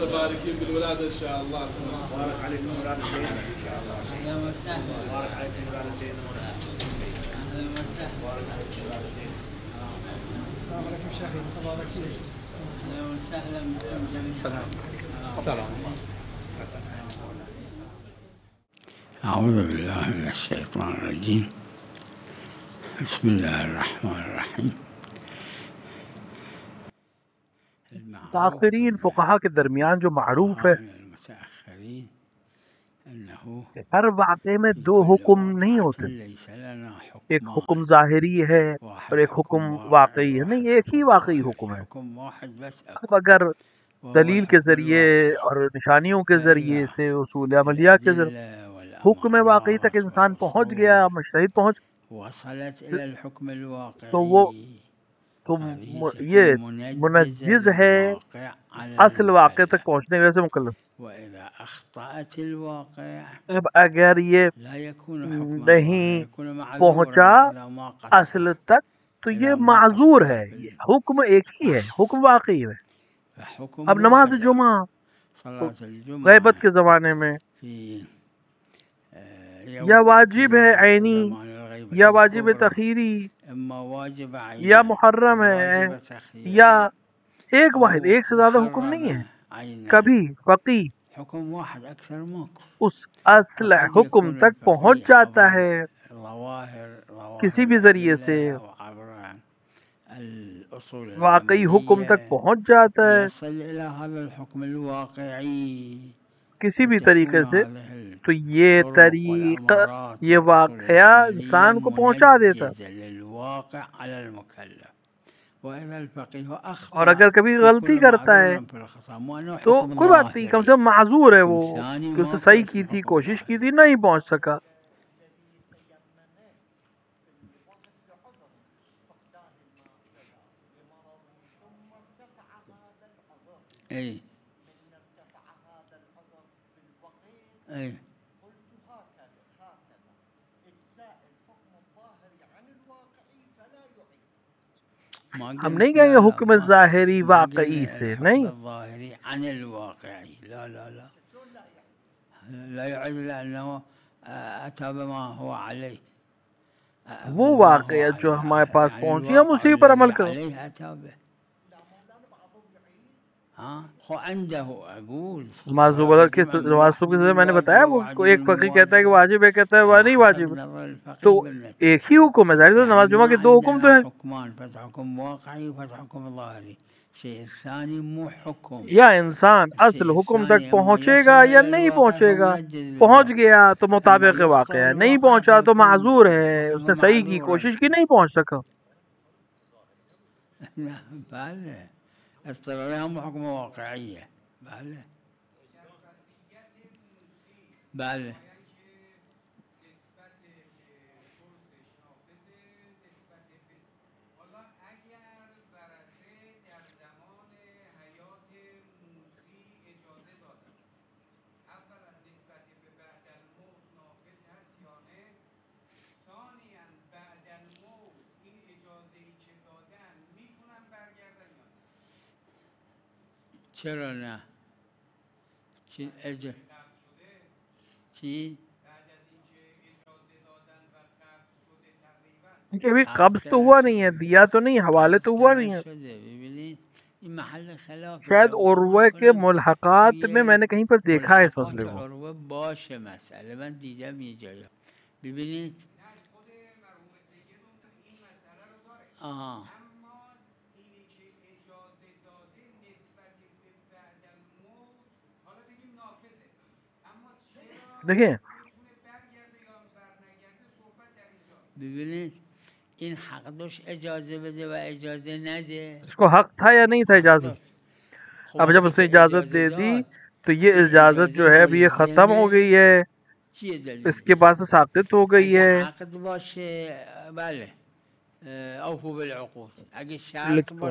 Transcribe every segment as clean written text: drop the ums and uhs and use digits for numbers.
متباركين بالولادة إن شاء الله. بارك عليكم ولادة سيدنا إن شاء الله. أهلا وسهلا. بارك عليكم ولادة سيدنا مولانا. أهلا وسهلا. بارك عليكم ولادة سيدنا. السلام عليكم شيخي متباركين. أهلا وسهلا بكم جميعا. السلام. أعوذ بالله من الشيطان الرجيم. بسم الله الرحمن الرحيم. मुताखिरीन फुक़हा के दरमियान जो मारूफ है हर वाक़े में दो हुक्म नहीं होते, एक हुक्म ज़ाहिरी है और एक हुक्म वाक़ई है। नहीं, एक ही वाक़ई हुक्म है। अब अगर दलील के ज़रिए और निशानियों के ज़रिए से उसूल अमलिया के ज़रिए हुक्म वाक़ई तक इंसान पहुँच गया, मुजतहिद पहुँच, तो वो ये मुनज्जिज़ है असल वाक़े तक पहुँचने के वजह से मुकल्लफ। अब अगर ये नहीं पहुँचा असल तक तो ये माजूर है। ये हुक्म एक ही है, हुक्म वाक़ई है। अब नमाज जुमा गैबत के ज़माने में या वाजिब है ऐनी या वाजिब तखीरी या मुहर्रम है या एक वाहिद, एक से ज्यादा हुक्म नहीं है। कभी फकी उस असल हुक्म तक पहुंच जाता है किसी भी जरिए से, वाकई हुक्म तक पहुंच जाता है किसी भी तरीके से, तो ये तरीका, ये वाक़या इंसान को पहुंचा देता। और अगर कभी गलती करता है तो कोई बात नहीं, कम से कम माजूर है वो कि उसने सही की थी, कोशिश की थी, नहीं पहुंच सका। हम नहीं कहेंगे हुक्म ज़ाहिरी वाक़ई से, नहीं, वो वाक़या जो हमारे पास पहुंची हम उसी पर अमल करें। माज़ूबदर के वास्तव की मैंने बताया, वो एक फकीह कहता है कि वाजिब है, कहता है वह नहीं वाजिब, तो एक ही हुक्म है। जाहिर है नमाज जुमा के दो हुक्म तो है। या इंसान असल हुक्म तक पहुंचेगा या नहीं पहुंचेगा, पहुंच गया तो मुताबिक वाक़या है, नहीं पहुंचा तो माजूर है, उसने सही की कोशिश की, नहीं पहुंच सका। اضطراري هم حكم واقعية. بله بله چرا نه؟ چی अभी कब्ज़ तो हुआ नहीं है, दिया तो नहीं, हवाले तो हुआ नहीं है। शायद उर्वे के मुल्हक़ात में मैंने कहीं पर देखा है इस मसले को। देखिए این حق داشت اجازه بده و اجازه نده، इसको हक था या नहीं था इजाज़त। अब जब उसने इजाज़त दे दी तो ये इजाज़त जो है अभी ये ख़त्म हो गई है, इसके बाद से साक़ित हो गई है।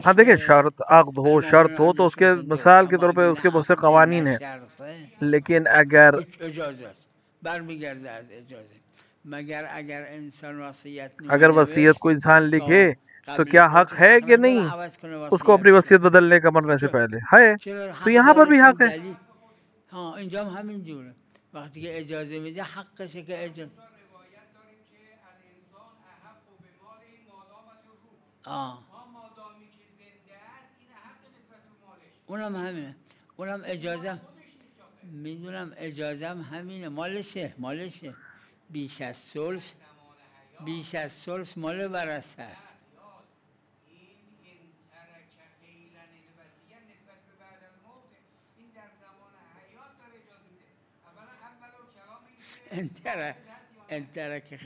हाँ देखिए, शर्त अक़्द हो, शर्त हो तो उसके मिसाल के तौर पे उसके बहुत से क़वानीन हैं, लेकिन अगर अगर वसीयत को इंसान लिखे तो क्या हक है कि नहीं उसको अपनी वसीयत बदलने का मरने से पहले? है। तो यहाँ पर भी हक है। हाँ اینجا هم همین جوره. وقتی که اجازه میده حقشه که اجازه اونم همینه. اونم اجازه میدونم اجازه هم همینه. مالشه بیش از ثلث مال ورثه است.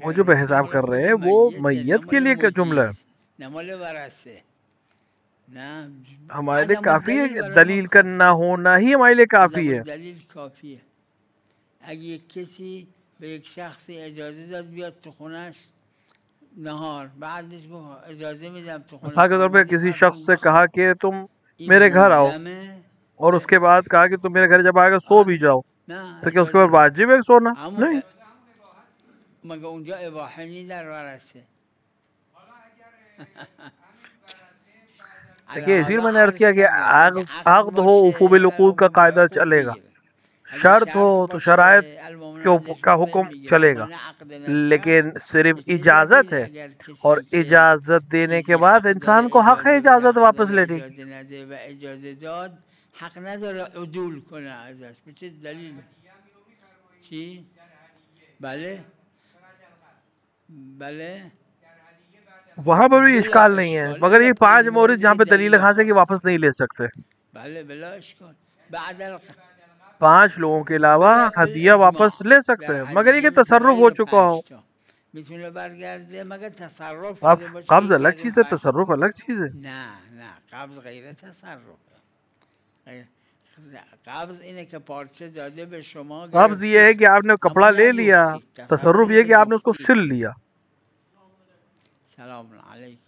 वो जो हिसाब कर रहे हैं वो मैयत के लिए का जुमला है, हमारे लिए काफी है। दलील का ना होना ही हमारे लिए काफी है। دلیل کافیه. اگه کسی به یک شخصی اجازه داد بیاد تو خونش نهار، بعدش گفت اجازه میدم تو خونه، मिसाल के तौर पे किसी शख्स से कहा कि तुम मेरे घर आओ और उसके बाद कहा कि तुम मेरे घर जब आएगा सो भी जाओ, तो क्या उसके बाद वाजिब है सोना? नहीं। مگه اونجا اباحه نی در ورثه. देखिए इसीलिए मैंने अर्ज किया कि अक़्द हो उफ़ू बिल उक़ूद का कायदा चलेगा, शर्त हो तो शरायत का हुक्म चलेगा, लेकिन सिर्फ इजाज़त है और इजाज़त देने के बाद इंसान को हक है इजाज़त वापस लेने की। حق نداره عدول کنه ازش. به چه دلیل؟ چی؟ بله वहाँ पर भी इश्काल नहीं है, मगर ये 5 मोरिद जहाँ पे दलील खासे की वापस नहीं ले सकते। 5 लोगों के अलावा हदिया वापस ले सकते हैं, मगर ये कि तसर्रुफ हो चुका हो। अब कब्ज़ अलग चीज़ है, तसर्रुफ अलग चीज़ है। कब्ज़ ये है कि आपने कपड़ा ले लिया, तसर्रुफ ये है कि आपने उसको सिल लिया। سلام علیکم.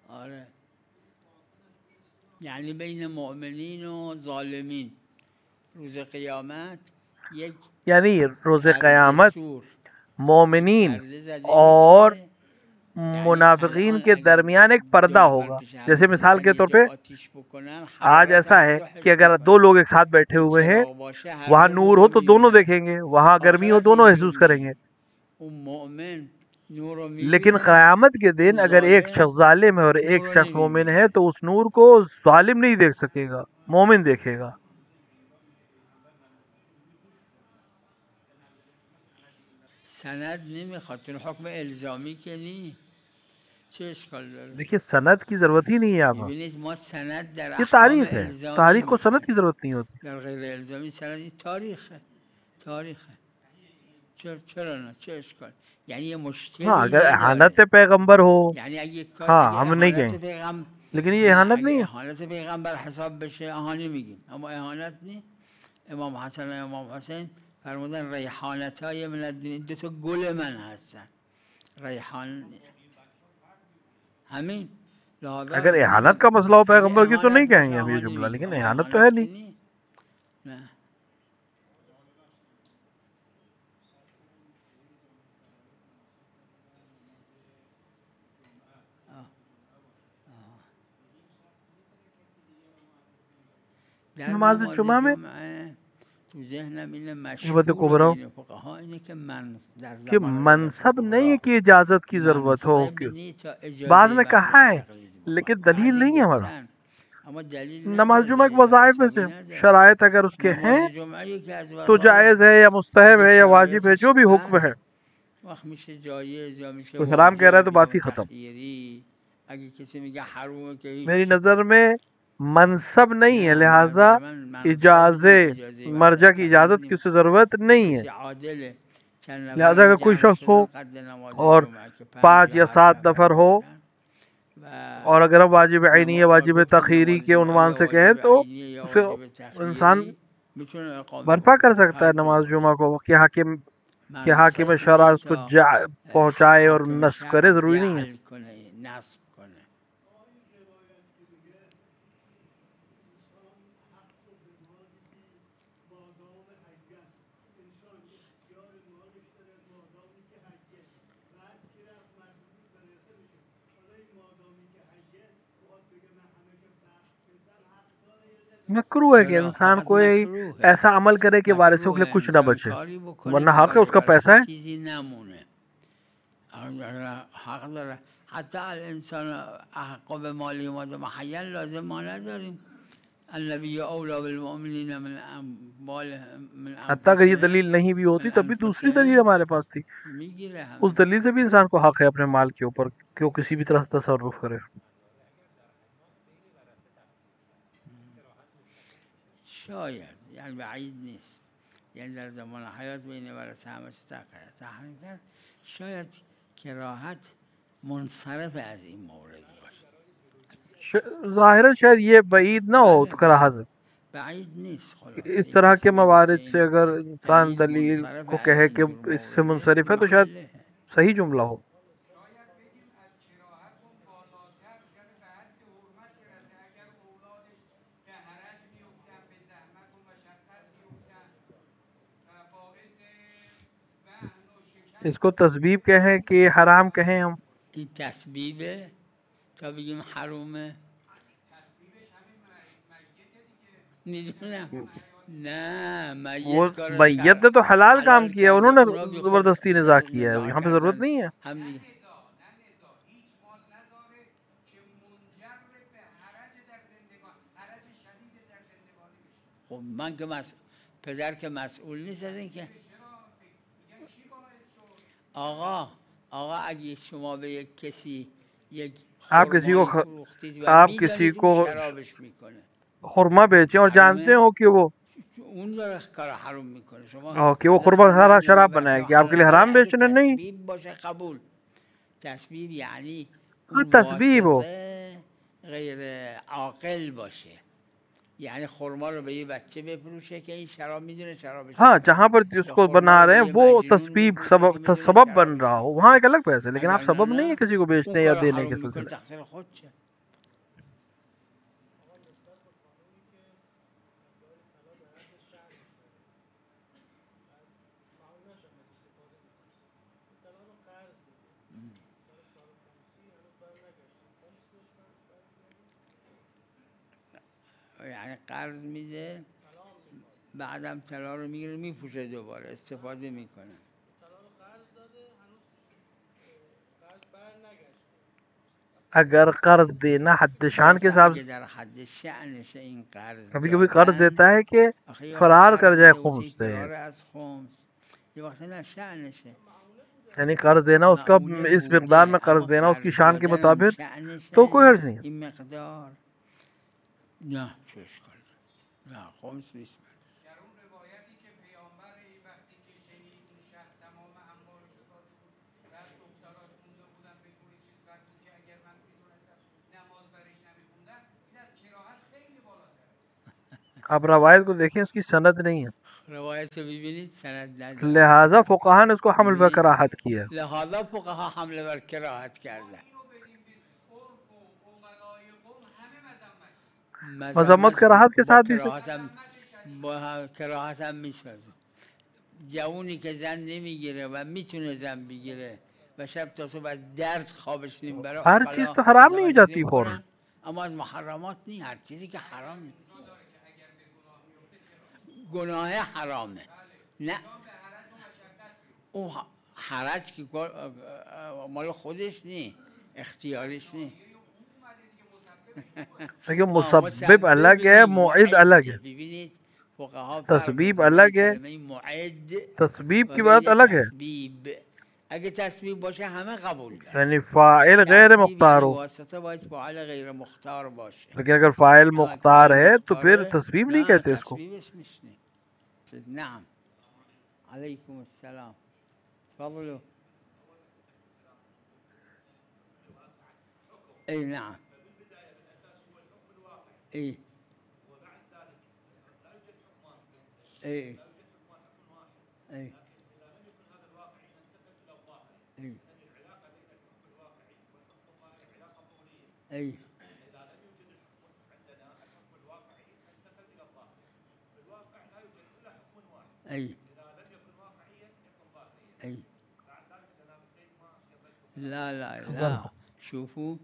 آره یعنی بین مؤمنین و ظالمین روز قیامت یک यानी रोज़ क़यामत मोमिनीन और मुनाफिकीन के दरमियान एक पर्दा होगा। जैसे मिसाल के तौर पे आज ऐसा है कि अगर 2 लोग एक साथ बैठे हुए हैं, वहाँ नूर हो तो दोनों देखेंगे, वहाँ गर्मी हो दोनों महसूस करेंगे। लेकिन क़यामत के दिन अगर एक शख्स जालिम है और एक शख्स मोमिन है तो उस नूर को जालिम नहीं देख सकेगा, मोमिन देखेगा। सनद नمیخواد، چون حکم الزامی که نی. چه اشکال داره؟ देखिए सनद की जरूरत ही नहीं है यहाँ पर, ببینید ما سند در ये احکام तारीख है, الزامی तारीख को सनद की जरूरत नहीं होती। در غیر الزامی سند تاریخه. چرا نه؟ چه اشکال؟ یعنی یه مشکلی हाँ अगर نداره. एहानत पैगंबर हो, یعنی اگه یک کار हाँ اگه हम नहीं اهانت कहेंगे, پیغمبر लेकिन ये एहानत اگه नहीं है। اهانت پیغمبر حساب بشه اهانی میگیم، اما اهانت نی. امام حسن و امام حسین فرمودن ریحانتای من الدین، 2 تا گل من هستن. ریحان همین. अगर एहानत का मसला हो पैगंबर की तो नहीं कहेंगे हम ये जुमला, लेकिन एहानत तो है नहीं। नमाज जुमा में कि मनसब नहीं है कि इजाजत की जरूरत हो, बाद में कहा है लेकिन दलील नहीं है हमारा। नमाज जुमा के वज़ाइफ में से शराइत अगर उसके हैं तो जायज़ है या मुस्तहब है या वाजिब है, जो भी हुक्म है। तो सलाम कह रहा है तो बात ही खत्म। मेरी नज़र में मनसब नहीं है, लिहाजा इजाज़े मर्जा की इजाज़त की उसे ज़रूरत नहीं है। लिहाजा अगर कोई शख्स हो और 5 या 7 नफर हो, और अगर हम वाजिब ऐनी या वाजिब तखीरी के उन्वान से कहें तो उसे इंसान बर्पा कर सकता है नमाज जुमा को, कि हाकिम शरा उसको पहुँचाए और नस्ब करे, ज़रूरी नहीं है। मकरूह है कि चलो इंसान फकत कोई मकरूह है, ऐसा अमल करे कि वारिसों के मकरूह लिए है कुछ ना इंसान बचे, کاری بکنه वरना که हक है, उसका برای पैसा وارث है. چیزی نمونه. اگر حق داره حتی الانسان احق به مالی ما حیا لازم ما نداریم. النبی اولا بالمؤمنین من اموالهم من हत्ता अगर ये انفسهم दलील नहीं भी होती من तब भी दूसरी दलील انفسهم हमारे पास थी. میگیره उस همه. दलील से भी इंसान को हक है अपने माल के ऊपर कि वो किसी भी तरह से तसर्रुफ करे. شاید یعنی بعید نیست، یعنی در زمان حیات بین ورثه همش تحریم کرد. شاید کراهت منصرف از این مورد باشه. ज़ाहिरन शायद ये बईद ना हो तो कराहत है. بعید نیست इस خلاصه این तरह کسی के بگه मवारिद که से این अगर इंसान دلیل दलील منصرف को از कहे कि اینجور इससे مورده मुनसरिफ है तो शायद محله. सही जुमला हो. इसको तस्बीब कहें कि हराम कहें हम. این تسبیبه تا بگیم حرومه. میدونم نه वो میت کار मैयत ने तो हलाल काम حلال किया, کرده उन्होंने اونا بی خود ज़बरदस्ती निज़ा किया है, نزاع यहाँ पे ज़रूरत کردن नहीं है. هم دیگه. خب من که پدر که مسئول نیست از این که آقا اگه شما به یک کسی یک خرمایی فروختید و आप किसी میدانید को اون شرابش میکنه खुरमा बेचें और जानते हो اون داره کار حروم میکنه، شما कि वो ازش खुरमा सारा می‌گید शराब بچه बनाएगी, حلال आपके लिए ولی हराम اگه बेचने नहीं. تسبیب باشه قبول. تسبیب یعنی हाँ, اون तस्बीब हो. واسطه غیر عاقل باشه، یعنی خرما رو به یه بچه بفروشه که این شراب میدونه شرابش हाँ, خوبه، जहाँ पर یا जिसको خرما बना رو रहे به हैं یه वो مجنون तस्बीब بفروشه که میدونه सबब बन شرابش रहा हो, خوبه. वहाँ एक अलग बहस है. लेकिन आप اگر सबब नहीं है نه किसी को اون बेचने या کار देने के حروم میکنه सिलसिले. تقصیر خودشه. یعنی قرض میده بعدم طلا رو میگیره میپوشه دوباره استفاده میکنه. अगर कर्ज देना हद शान के हिसाब से, در حد شأنش این قرض कभी कभी कर्ज دادن، देता है कि آخه یه وقت फरार قرض कर जाए میده و खुम्स چه से. فرار از خمس، یه وقت نه شأنشه यानी कर्ज देना उसका معموله इस मकदार में بوده، कर्ज اما देना उसकी قرض शान के دادن اون मुताबिक तो कोई شأنشه हर्ज नहीं है. این مقدار نه چه اشکال داره؟ نه خمس نیست. आप रवायत को देखें, उसकी सनद नहीं है, روایت رو ببینید سند نداره، लिहाजा फुकाहा ने उसको हमल ब कराहत किया. لحاظا فقها حمله بر کراهت کردن. मजम्मत कराहत के साथ भी با کراهت هم میسازه. جوونی که زن نمیگیره و میتونه زن بگیره و شب تا صبح از درد خوابش نمیبره، हर चीज तो हराम नहीं हो जाती फौरन. اما از محرمات نیست، هر چیزی که حرام نیست. گناه حرامه، نه اون حرج که مال خودش نیست، اختیاریش نیست. देखिए मुसब्बिब अलग है, मुइद अलग है. ببینید فقها तस्बीब अलग है, तस्बीब की बात अलग है. اگه تسبیب باشه همه قبول دارن. यानी फाइल गैर मुख्तार हो, واسطه باید فاعل غیر مختار باشه. लेकिन अगर फाइल मुख्तार है तो फिर तस्बीब नहीं कहते इसको. تسبیب اسمش نیست. نعم علیکم السلام تفضلوا. اي نعم اي اي اي اي اي اي أي لا لا لا شوفوا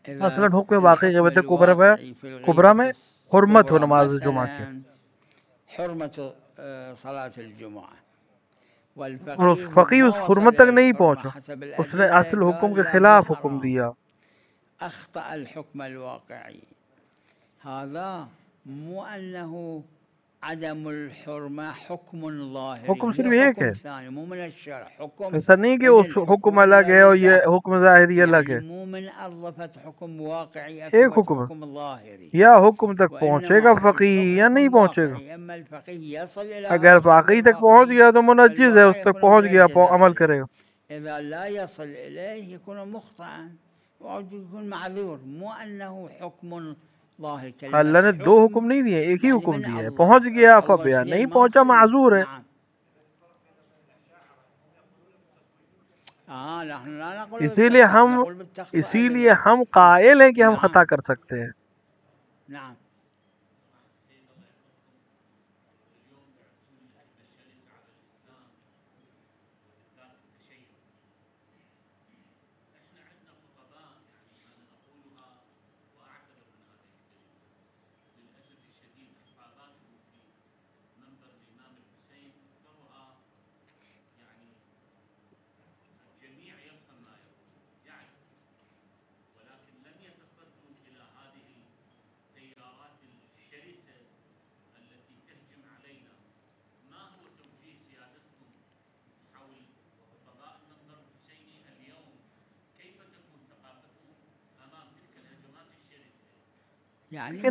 मसलन हुक्म वाक़ई ग़ीबत कुबरा में हुर्मत हो नमाज जुमा की, और उस फ़क़ीह उस हुर्मत तक नहीं पहुँचा, उसने असल हुक्म के खिलाफ हुक्म दिया। हुक्म सिर्फ एक है, ऐसा नहीं कि उस हुक्म अलग है और ये हुक्म ज़ाहिरी अलग है। एक हुक्म, या हुक्म तक पहुँचेगा फ़क़ीह या नहीं पहुँचेगा। अगर फ़क़ीह तक पहुँच गया तो मुनज्जिज़ है, उस तक पहुँच गया अमल करेगा। अल्लाह ने दो हुक्म नहीं दिए, एक ही हुक्म दिया है। पहुंच गया फबिया, नहीं पहुंचा माजूर है। इसीलिए हम कायल हैं कि हम खता कर सकते हैं।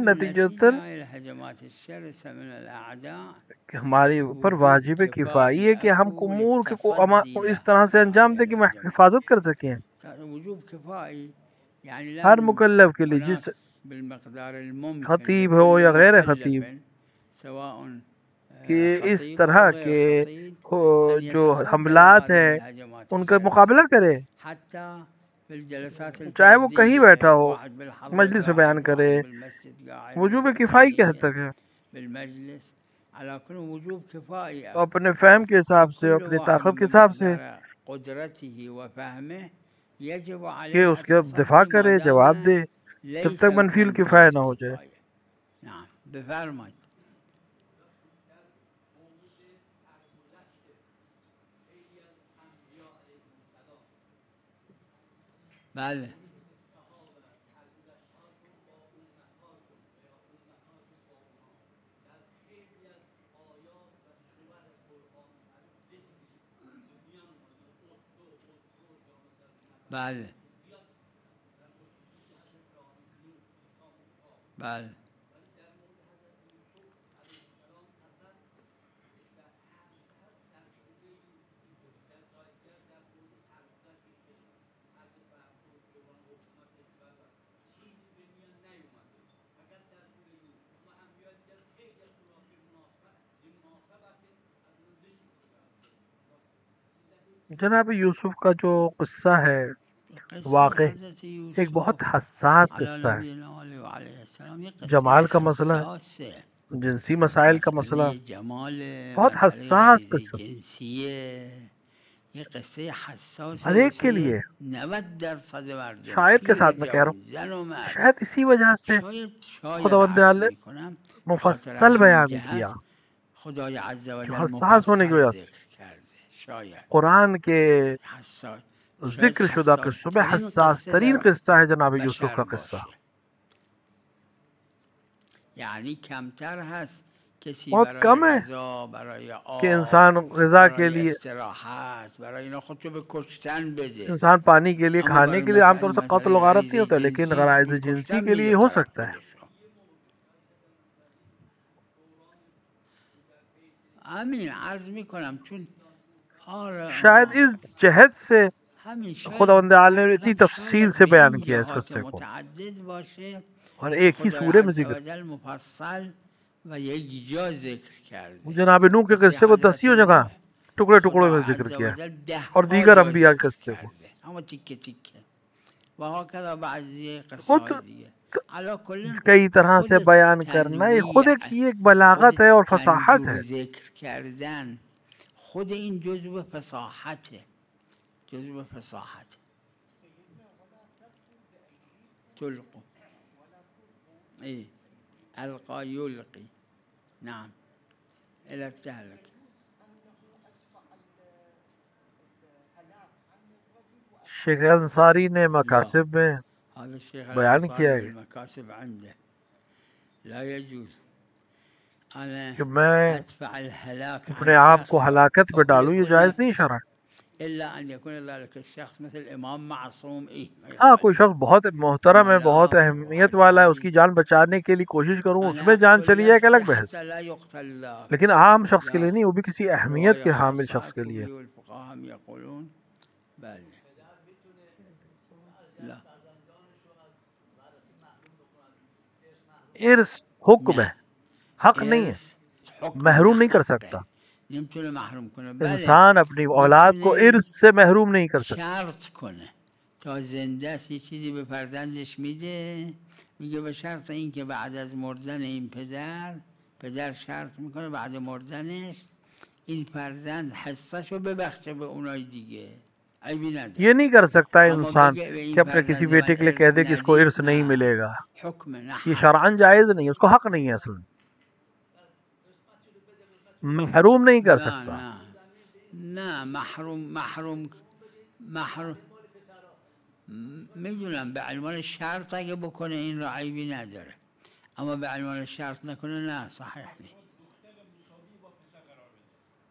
नतीजतन हमारे ऊपर वाजिब किफ़ाई है कि हम उमूर को इस तरह से अंजाम दें कि मैं हिफाजत कर सकें। हर मुकल्लफ के लिए, जिस खतीब हो या गैर खतीब, कि इस तरह के जो हमलात हैं उनका मुकाबला करे, चाहे वो कहीं बैठा हो, मजलिस में बयान करे। वजूब किफ़ाई के हद तक है, अपने फहम के हिसाब से, अपनी ताकत के हिसाब से, कि उसके दिफा करे, जवाब दे, जब तक मनफील किफ़ाया ना हो जाए। بله بله بله जनाब यूसुफ का जो किस्सा है वाक़ई एक बहुत हसास किस्सा है। जमाल का मसला है, जिनसी मसाइल का मसला, बहुत हसास किस्सा, हर एक के लिए। शायद के साथ मैं कह रहा हूँ, शायद इसी वजह से खुदावंद ने मुफस्सल बयान किया, हसास होने की वजह से कुरान के जिक्र शुदा किस्सों में हसास तरीन किस्सा है जनाब यूसुफ का किस्सा। बहुत कम है कि इंसान ग़िज़ा के लिए, इंसान पानी के लिए, खाने के लिए आमतौर से क़त्ल व गारत नहीं होता, लेकिन ग़राइज़ जिनसी के लिए हो सकता है। शायद इस जहद से खुदावंद आला ने इतनी तफसील से बयान किया इस किस्से को, और एक ही सूरे में जिक्र। जनाब नूह के किस्से को 10 जगह टुकड़े टुकड़ों में जिक्र किया, और दीगर अंबिया के किस्से को। कई तरह से बयान करना ये खुद एक बलागत है और फसाहत है। خود این جزء فصاحته، جزء فصاحته. تلقوا اي القى يلقي، نعم، الى التهلكه. शेख अंसारी ने मकासिब में هذا الشيخ बयान किया الأنصاري है المكاسب عنده لا يجوز أنا कि मैं أدفع الهلاك अपने عن आप को شخص हलाकत पे أو डालूं, ये يكون जायज़ नहीं نفس शरअन। إلا أن يكون ذلك الشخص مثل إمام معصوم हाँ, कोई शख्स बहुत मोहतरम है, बहुत मलाक अहमियत बहुत वाला है, आदमी उसकी जान बचाने के लिए कोशिश करूं, أنا उसमें जान أقتل चली जाए, एक نفسي अलग बहस। حتى لا يقتل ذاك. लेकिन आम शख्स के लिए لا नहीं, वो भी किसी अहमियत رواية के हामिल خاصة शख्स के लिए। أكو والفقهاء هم يقولون بل لا इर्स हुक्म है, हक नहीं है, إرث حكم महरूम नहीं कर حقه सकता। نمیتونه محروم کنه. بله इंसान अपनी औलाद को میتونه इर्स से महरूम नहीं कर सकता। شرط کنه تا زنده است یه چیزی به فرزندش میده، میگه به شرط اینکه بعد از مردن این پدر شرط میکنه بعد مردنش این فرزند حصهشو ببخشه به اونای دیگه، عیبی نداره. ये नहीं कर सकता اما इंसान بگه به कि این अपने किसी فرزند من बेटे के लिए कह ارث दे कि इसको ندید، इर्स नहीं نه मिलेगा, حکم نه ये حق. शरअन जायज़ नहीं, उसको हक नहीं है, असल में महरूम नहीं कर نه सकता। نه نه محروم میدونم به عنوان شرط اگه بکنه این را عیبی نداره، اما به عنوان شرط نکنه نه صحیح نیست.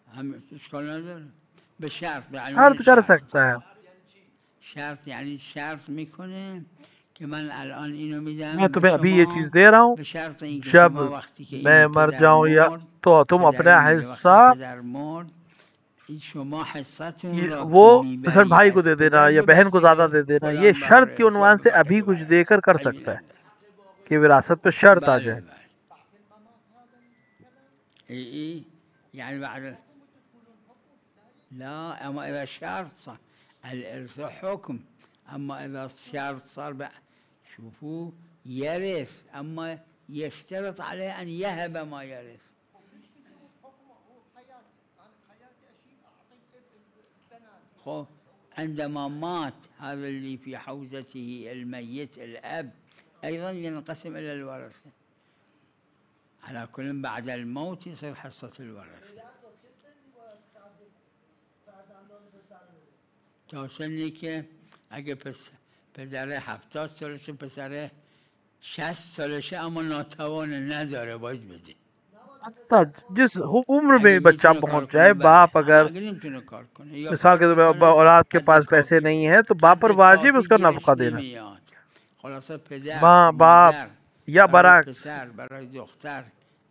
هم اشکال نداره. به شرط به عنوان शर्त कर شرط सकता है, شرط یعنی شرط میکنه که من الان اینو میدم मैं به तुम्हें अभी ये شما चीज़ दे रहा हूँ, به شرط اینکه जब شما وقتی که मैं این मर پدر जाऊं या مرد तो तुम अपना پدره میگه وقتی हिस्सा پدر مرد این شما حصتون ये را که वो مثلا میبری भाई को از दे देना پدر या बहन को ज़्यादा दे ببخشید देना, ये فلان शर्त के بهره حساب उन्वान से अभी कुछ ببخشید देकर कर عیبی सकता है نداره. कि विरासत पे शर्त आ بله जाए। بله ای يعني بعد لا، اما اذا شرط صار الارث حكم، اما اذا شرط صار بقى شوفوا يرث، اما يشترط عليه ان يهب ما يرث. خب عندما مات هذا اللي في حوزته الميت الاب ايضا ينقسم الى الورثه. على كل بعد الموت يصير حصة الورث تا سنی که اگه پدره 70 سالشه پسره 60 سالشه اما ناتوانه نداره باید بده. जिस उम्र में बच्चा पहुंच जाए, बाप अगर मिसाल के तौर पर औलाद के पास पैसे नहीं है तो बाप पर वाजिब उसका नफका देना, माँ बाप या बरअक्स।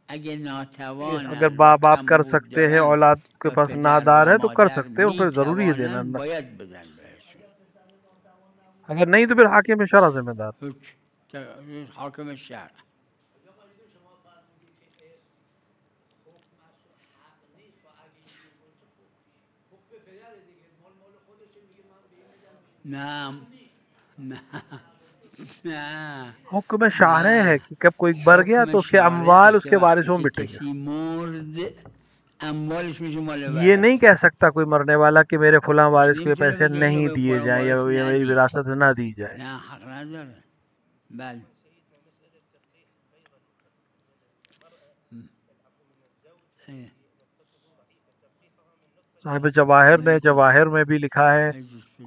अगर बाप बाप कर सकते हैं, औलाद के पास नादार है तो कर सकते हैं, उस पर जरूरी है देना। अगर नहीं तो फिर हाकिम शरअ जिम्मेदार। حاکم شهر نه نه हुक्म शाहरे है कि कब कोई मर गया तो उसके अमवाल उसके वारिसों में बिटेंगे। ये नहीं कह सकता कोई मरने वाला कि मेरे फुला वारिस के पैसे नहीं दिए जाएं या मेरी विरासत ना दी जाए। साहिब जवाहिर में भी लिखा है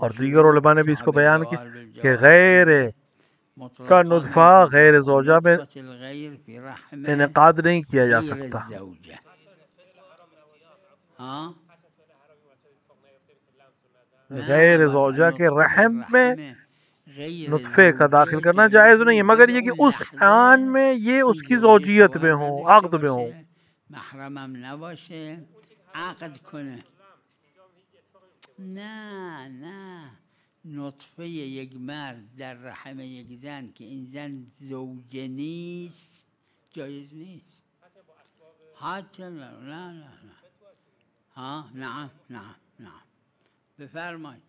और दीगर उलमा ने भी इसको बयान किया कि गैर का नुत्फा गैर ज़ौजा में इनेकाद नहीं किया जा सकता। गैर ज़ौजा के रहम में नुत्फे का दाखिल करना जायज़ नहीं है, मगर ये कि उस आन में ये उसकी ज़ौजियत में हो, अक़्द में हो। نه نه نطفه یک مرد در رحم یک زن که این زن زوجه نیست جایز نیست. حتی نه نه نه ها نعم نعم نعم بفرمایید.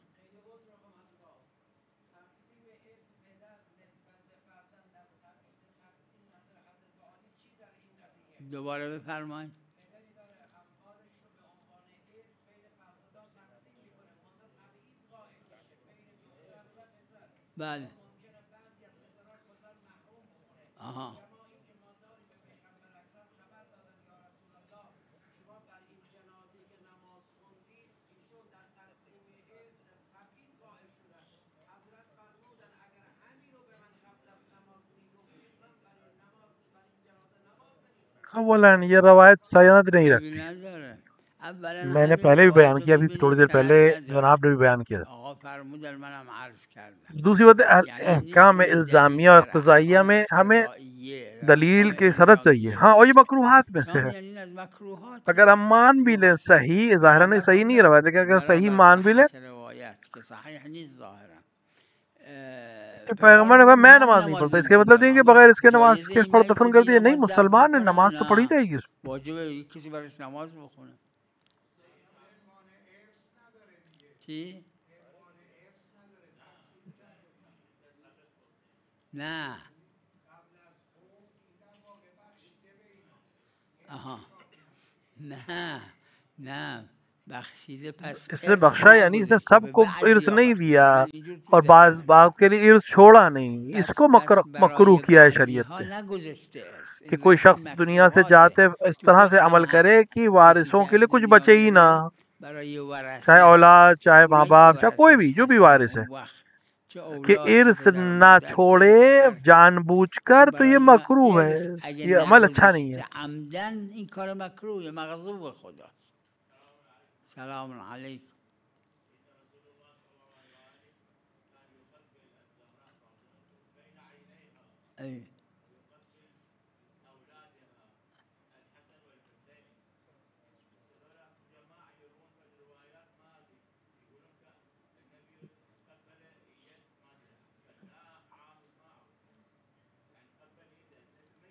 دوباره بفرمایید. بله آها अव्वलन ये रवायत सनद नहीं रखती। نداره اولا मैंने همین पहले भी बयान روایت किया, अभी थोड़ी देर पहले जनाब ने भी बयान किया। آقا فرمودن منم عرض کردم दूसरी बात अहकाम इल्ज़ामिया और इक़्तिज़ाइया में हमें दलील की सनद चाहिए। हाँ, और ये मकरूहात में से है। یعنی از مکروهات अगर हम मान भी लें सही, ज़ाहिर नहीं सही नहीं रवायत, लेकिन अगर सही मान भी लें روایت که صحیح نیست ظاهرا कि पैगम्बर ने कहा मैं नमाज नहीं पढ़ता, इसके मतलब नहीं कि बगैर इसके नमाज के पढ़ दफन कर दिया, नहीं, मुसलमान है, नमाज तो पढ़ी जाएगी उसमें। واجبه کسی براش نماز بخونه چی؟ نه آها نه نه बख्शीदे पस इसने बख्शा यानी इसने सबको इर्स नहीं दिया और बात के लिए इर्स छोड़ा नहीं, इसको मकरूह किया है शरीयत ने कि कोई शख्स दुनिया से जाते इस तरह से अमल करे कि वारिसों के लिए कुछ बचे ही ना, चाहे औलाद, चाहे माँ बाप, चाहे कोई भी जो भी वारिस है, कि इर्स ना छोड़े जानबूझकर, तो ये मकरूह है, ये अमल अच्छा नहीं है। سلام علیکم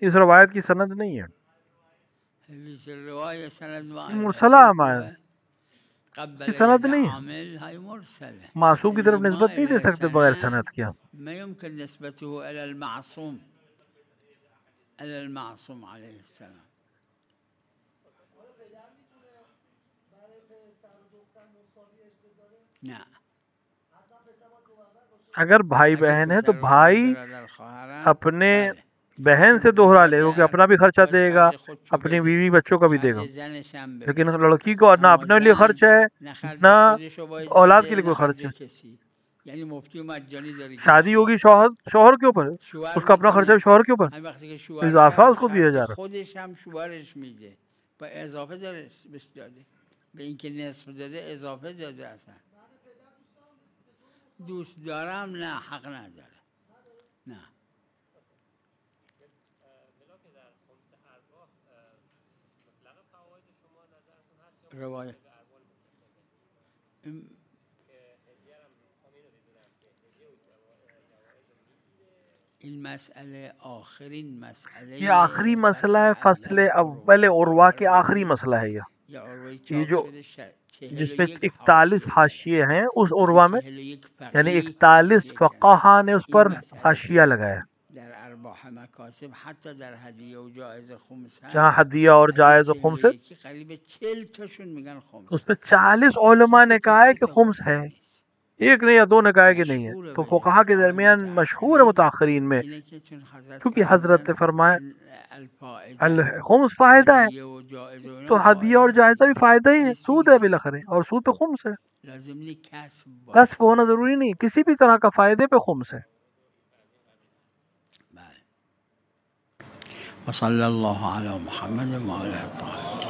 इस रवायत की सनद नहीं है, मुरसला है, की सनद नहीं है, मासूम की तरफ निस्बत नहीं दे सकते बगैर सनद के। अगर भाई बहन है तो भाई अपने बहन से दोहरा ले, क्योंकि अपना भी खर्चा देगा, अपनी बीवी बच्चों का भी देगा, लेकिन लड़की को ना अपने लिए खर्च है ना औलाद के लिए कोई खर्च है। शादी होगी शौहर के ऊपर, उसका अपना खर्चा भी शौहर के ऊपर, इजाफा उसको दिया जा रहा है। روایت این مسئله آخرین مسئله ये आखिरी मसला है, फसल अव्वल उर्वा के आखिरी मसला है ये जो जिसमें 41 हाशिये हैं उस उर्वा में, यानी 41 फक़हा ने उस पर हाशिया लगाया, जहाँ हदिया और जायज़ खुम्स है, उसमें 40 उलमा ने कहा है कि खुम्स है, एक ने या दो ने कहा है कि नहीं है। तो फुक़हा के दरमियान मशहूर है मुताख़रीन में, क्योंकि हजरत ने फरमाया खुम्स फ़ायदा है, तो हदिया और जायज़ा भी फ़ायदा ही है, सूद है बिलखरे, और सूद पे खुम्स है, कस्ब होना ज़रूरी नहीं, किसी भी तरह का फ़ायदे पे खुम्स है। वसल्लल्लाहु अला मुहम्मद व अला तालिहि।